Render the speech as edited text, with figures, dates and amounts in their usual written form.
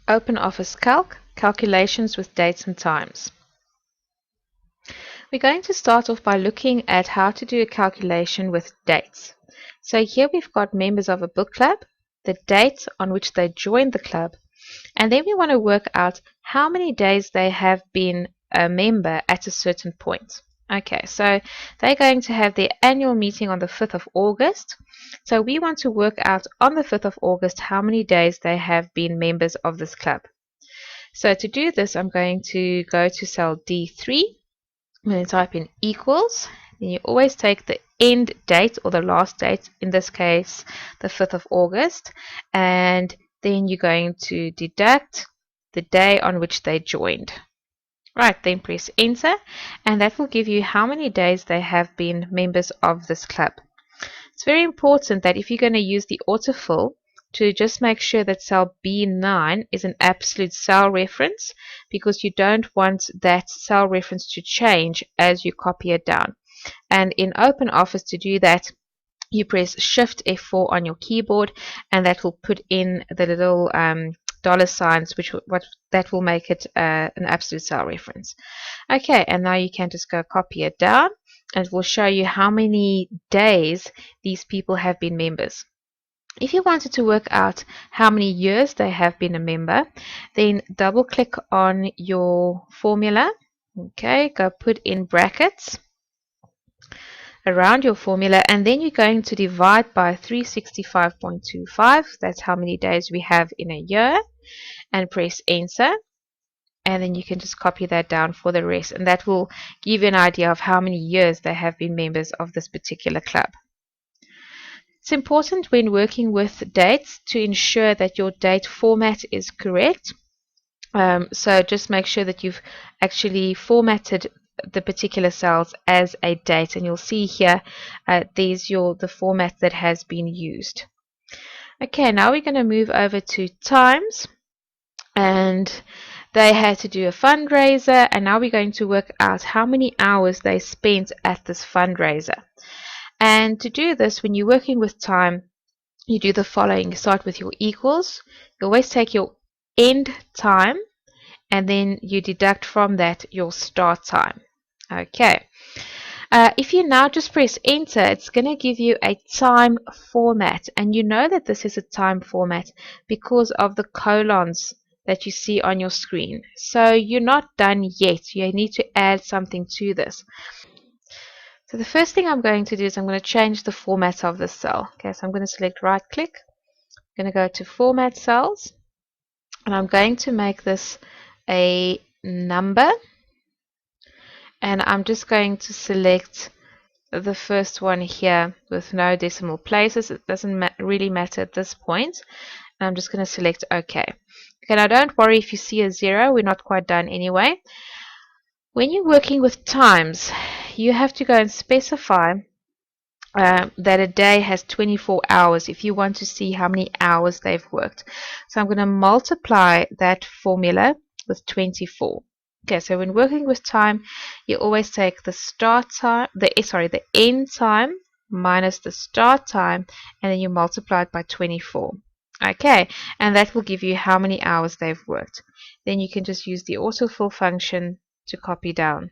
OpenOffice Calc, calculations with dates and times. We're going to start off by looking at how to do a calculation with dates. So here we've got members of a book club, the date on which they joined the club, and then we want to work out how many days they have been a member at a certain point. Okay, so they're going to have their annual meeting on the 5th of August. So we want to work out on the 5th of August how many days they have been members of this club. So to do this, I'm going to go to cell D3. I'm going to type in equals. Then you always take the end date or the last date, in this case the 5th of August, and then you're going to deduct the day on which they joined. Right, then press enter, and that will give you how many days they have been members of this club. It's very important that if you're going to use the autofill, to just make sure that cell B9 is an absolute cell reference, because you don't want that cell reference to change as you copy it down. And in OpenOffice, to do that, you press Shift F4 on your keyboard, and that will put in the little dollar signs, that will make it an absolute cell reference. Okay, and now you can just go copy it down, and it will show you how many days these people have been members. If you wanted to work out how many years they have been a member, then double click on your formula. Okay, go put in brackets around your formula, and then you're going to divide by 365.25. That's how many days we have in a year, and press enter, and then you can just copy that down for the rest, and that will give you an idea of how many years they have been members of this particular club. It's important when working with dates to ensure that your date format is correct. So just make sure that you've actually formatted the particular cells as a date, and you'll see here there's the format that has been used. Okay, now we're going to move over to times, and they had to do a fundraiser, and now we're going to work out how many hours they spent at this fundraiser. And to do this, when you're working with time, you do the following. You start with your equals. You always take your end time, and then you deduct from that your start time. Okay. If you now just press enter, it's going to give you a time format, and you know that this is a time format because of the colons that you see on your screen. So you're not done yet. You need to add something to this. So the first thing I'm going to do is I'm going to change the format of this cell. Okay, so I'm going to select right click. I'm going to go to format cells, and I'm going to make this a number, and I'm just going to select the first one here with no decimal places. It doesn't really matter at this point, and I'm just going to select OK. Okay, now don't worry if you see a 0, we're not quite done anyway. When you're working with times, you have to go and specify that a day has 24 hours if you want to see how many hours they've worked. So I'm going to multiply that formula with 24. Okay, so when working with time, you always take the start time, the end time minus the start time, and then you multiply it by 24. Okay, and that will give you how many hours they've worked. Then you can just use the autofill function to copy down